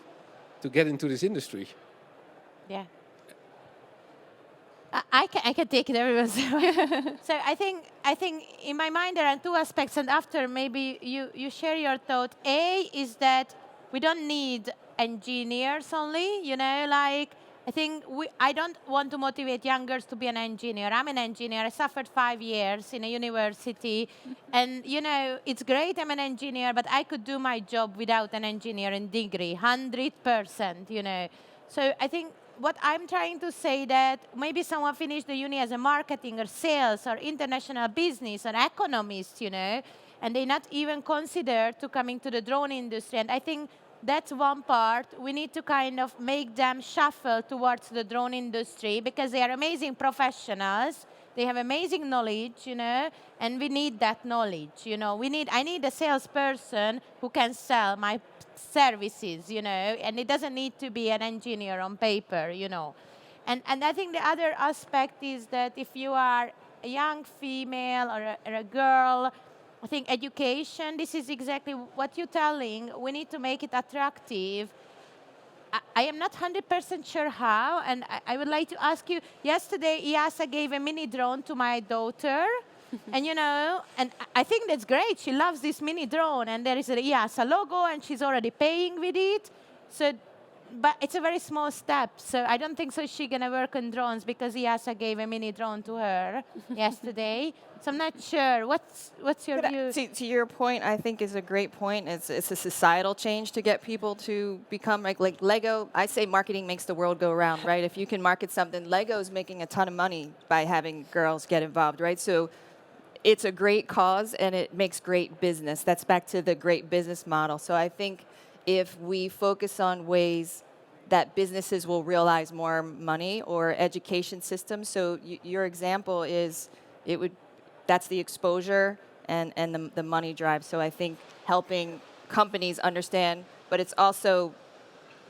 to get into this industry? Yeah. I can take it, everyone. So I think in my mind there are two aspects, and after maybe you share your thought. A is that we don't need engineers only, like I think I don't want to motivate young girls to be an engineer. I'm an engineer. I suffered 5 years in a university, and it's great I'm an engineer, but I could do my job without an engineering degree, 100%. So I think what I'm trying to say that maybe someone finished the uni as a marketing or sales or international business or economist, and they not even consider to coming to the drone industry. And I think that's one part. We need to kind of make them shuffle towards the drone industry because they are amazing professionals. They have amazing knowledge, and we need that knowledge. I need a salesperson who can sell my services, and it doesn't need to be an engineer on paper, And I think the other aspect is that if you are a young female or a girl, I think education, this is exactly what you're telling. We need to make it attractive. I am not 100% sure how, and I would like to ask you, yesterday EASA gave a mini drone to my daughter, and and I think that's great. She loves this mini drone, and there is an EASA logo, and she's already paying with it. So, but it's a very small step, so I don't think so she's going to work on drones because EASA gave a mini drone to her yesterday. So I'm not sure. What's your view? To your point, I think is a great point. It's a societal change to get people to become like Lego. I say marketing makes the world go round, right? If you can market something, Lego's making a ton of money by having girls get involved, right? So it's a great cause and it makes great business. That's back to the great business model. So I think if we focus on ways that businesses will realize more money or education systems. So your example is that's the exposure and the money drive. So I think helping companies understand, but it's also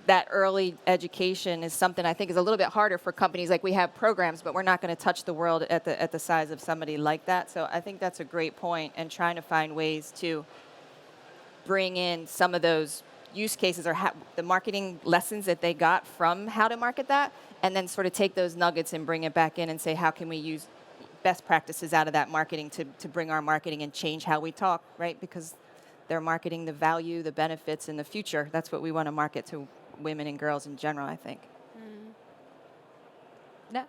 that early education is something I think is a little bit harder for companies. Like we have programs, but we're not going to touch the world at the size of somebody like that. So I think that's a great point, and trying to find ways to bring in some of those use cases or the marketing lessons that they got from how to market that, and then sort of take those nuggets and bring it back in and say, how can we use best practices out of that marketing to bring our marketing and change how we talk, right? Because they're marketing the value, the benefits, and the future. That's what we want to market to women and girls in general, I think. No.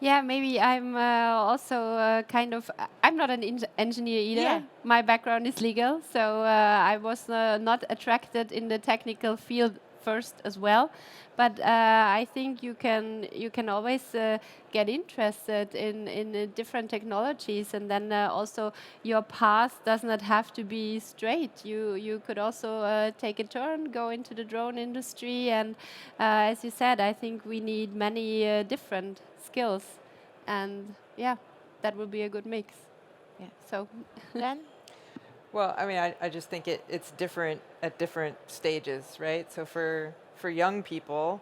Yeah, maybe I'm also kind of, I'm not an engineer either. Yeah. My background is legal, so I was not attracted in the technical field first as well. But I think you can always get interested in different technologies, and then also your path does not have to be straight. You could also take a turn, go into the drone industry, and as you said, I think we need many different skills, and yeah, that will be a good mix. Yeah. So. Then? Well, I mean, I just think it's different at different stages, right? So for young people,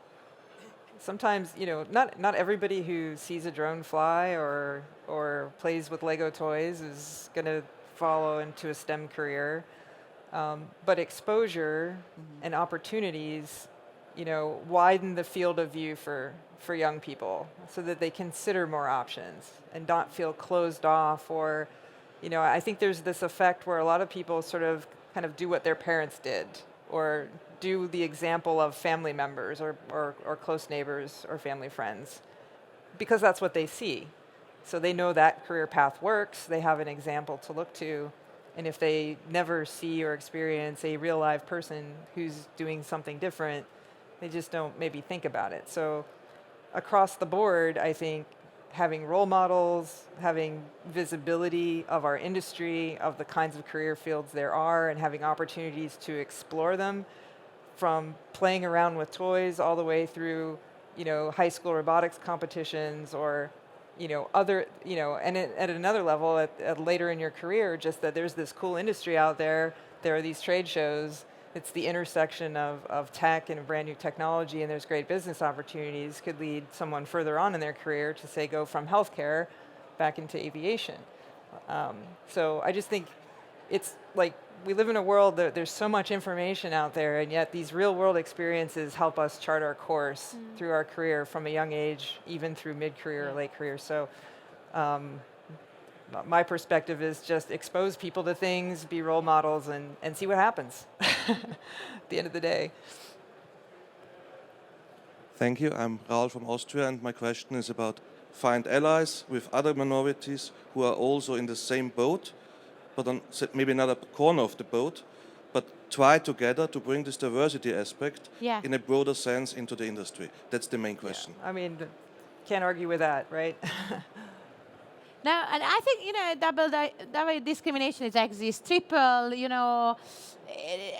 sometimes, not everybody who sees a drone fly or plays with Lego toys is going to follow into a STEM career. But exposure and opportunities, widen the field of view for young people so that they consider more options and not feel closed off or, I think there's this effect where a lot of people sort of kind of do what their parents did or do the example of family members or close neighbors or family friends because that's what they see. So they know that career path works, they have an example to look to, and if they never see or experience a real live person who's doing something different, they just don't maybe think about it. So across the board, I think having role models, having visibility of our industry, of the kinds of career fields there are, and having opportunities to explore them, from playing around with toys all the way through, high school robotics competitions or, other, and at another level, at later in your career, just that there's this cool industry out there. There are these trade shows. It's the intersection of tech and brand new technology, and there's great business opportunities. Could lead someone further on in their career to say go from healthcare back into aviation. So I just think it's like we live in a world that there's so much information out there, and yet these real world experiences help us chart our course through our career from a young age, even through mid-career or late career. So my perspective is just expose people to things, be role models, and see what happens at the end of the day. Thank you. I'm Raul from Austria, and my question is about find allies with other minorities who are also in the same boat, but on maybe another corner of the boat, but try together to bring this diversity aspect in a broader sense into the industry. That's the main question. Yeah. I mean, can't argue with that, right? No, and I think, double discrimination exists. Triple,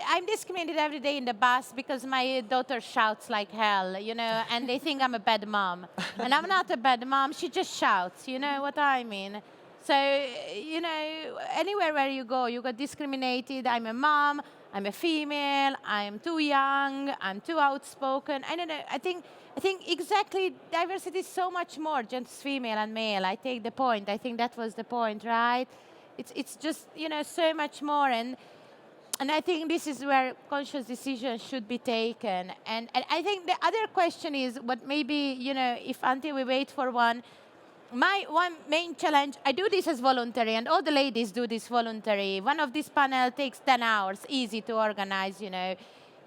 I'm discriminated every day in the bus because my daughter shouts like hell, and they think I'm a bad mom. And I'm not a bad mom, she just shouts, you know what I mean? So, anywhere where you go, you got discriminated. I'm a mom, I'm a female, I'm too young, I'm too outspoken. I don't know, I think exactly diversity is so much more, just female and male. I take the point. I think that was the point, right? It's just, so much more. And I think this is where conscious decisions should be taken. And I think the other question is, what maybe, if until we wait for one, my one main challenge, I do this as voluntary, and all the ladies do this voluntary. One of these panels takes 10 hours, easy to organize,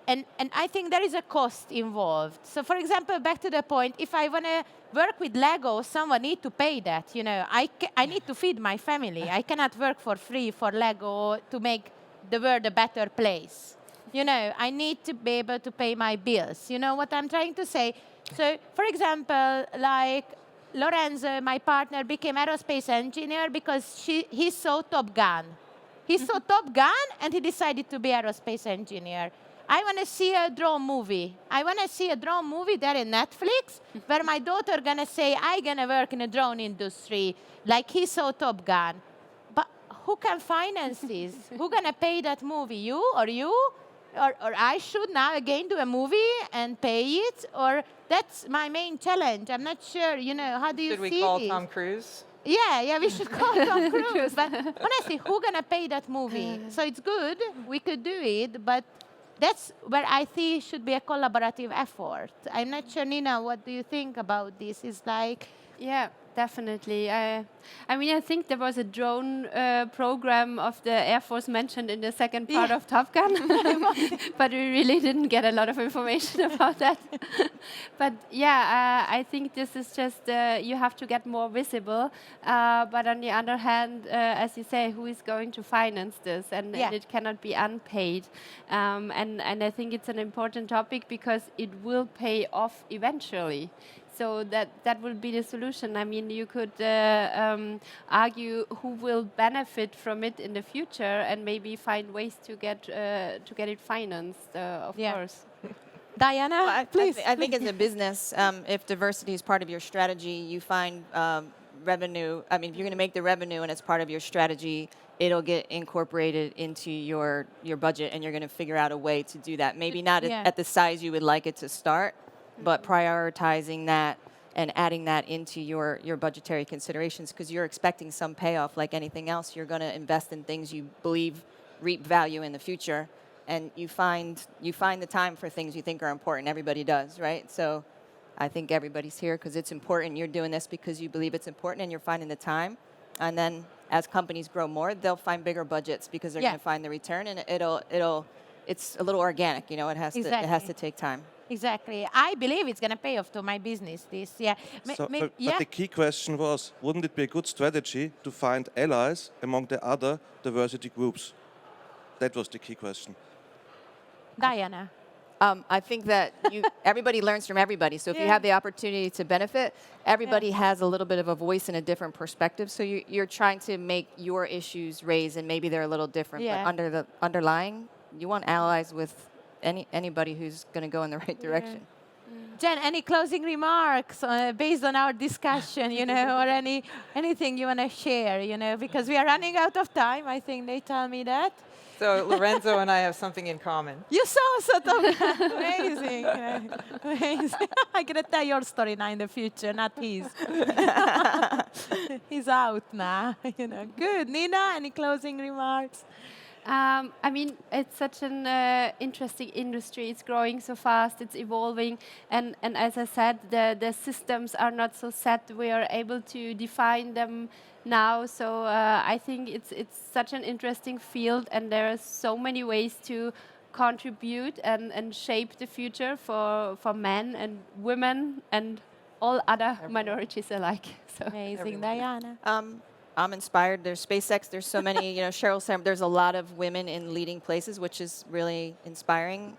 And I think there is a cost involved. So for example, back to the point, if I want to work with Lego, someone needs to pay that. I need to feed my family. I cannot work for free for Lego to make the world a better place. I need to be able to pay my bills. You know what I'm trying to say? So for example, like Lorenzo, my partner, became aerospace engineer because he saw Top Gun. He saw Top Gun and he decided to be aerospace engineer. I want to see a drone movie. I want to see a drone movie there in Netflix where my daughter going to say, I'm going to work in the drone industry, like he saw Top Gun. But who can finance this? Who going to pay that movie? You? Or I should now again do a movie and pay it? Or that's my main challenge. I'm not sure, how do you see this? Should we call Tom Cruise? Yeah, we should call Tom Cruise. But honestly, who going to pay that movie? So it's good. We could do it, but that's where I think should be a collaborative effort. I'm not sure, Nina, what do you think about this? It's like... Yeah, definitely. I think there was a drone program of the Air Force mentioned in the second part of Top Gun, but we really didn't get a lot of information about that. But yeah, I think this is just, you have to get more visible. But on the other hand, as you say, who is going to finance this? And it cannot be unpaid. And I think it's an important topic because it will pay off eventually. So that will be the solution. I mean, you could argue who will benefit from it in the future, and maybe find ways to get it financed. Of course. Diana, please. I think as a business, if diversity is part of your strategy, you find revenue. I mean, if you're going to make the revenue and it's part of your strategy, it'll get incorporated into your budget, and you're going to figure out a way to do that. Maybe not at the size you would like it to start, but prioritizing that and adding that into your budgetary considerations, because you're expecting some payoff like anything else. You're going to invest in things you believe reap value in the future, and you find the time for things you think are important. Everybody does, right? So I think everybody's here because it's important. You're doing this because you believe it's important, and you're finding the time. And then as companies grow more, they'll find bigger budgets because they're going to find the return, and it's a little organic. It has to take time. Exactly. I believe it's going to pay off to my business, this, But the key question was, wouldn't it be a good strategy to find allies among the other diversity groups? That was the key question. Diana. I think that everybody learns from everybody. So if you have the opportunity to benefit, everybody has a little bit of a voice and a different perspective. So you're trying to make your issues raise, and maybe they're a little different. But under the underlying, you want allies with anybody who's going to go in the right direction. Jen, any closing remarks based on our discussion, or anything you want to share, because we are running out of time. I think they tell me that. So Lorenzo and I have something in common. You saw sort of amazing, amazing. I'm gonna tell your story now in the future, not his. He's out now, Good, Nina. Any closing remarks? I mean, it's such an interesting industry. It's growing so fast. It's evolving, and as I said, the systems are not so set. We are able to define them now. So I think it's such an interesting field, and there are so many ways to contribute and shape the future for men and women and all other minorities alike. So Amazing, Diana. I'm inspired. There's SpaceX. There's so many, Sheryl said there's a lot of women in leading places, which is really inspiring.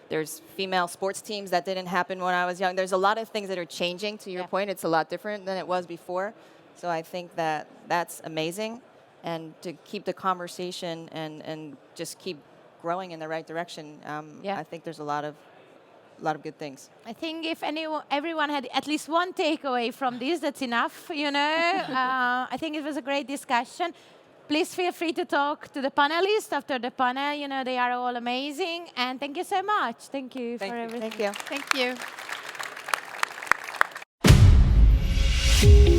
There's female sports teams that didn't happen when I was young. There's a lot of things that are changing. To your point, it's a lot different than it was before. So I think that that's amazing. And to keep the conversation and just keep growing in the right direction, I think there's a lot of good things. I think if everyone had at least one takeaway from this, that's enough, I think it was a great discussion. Please feel free to talk to the panelists after the panel. They are all amazing. And thank you so much. Thank you for everything. Thank you. thank you.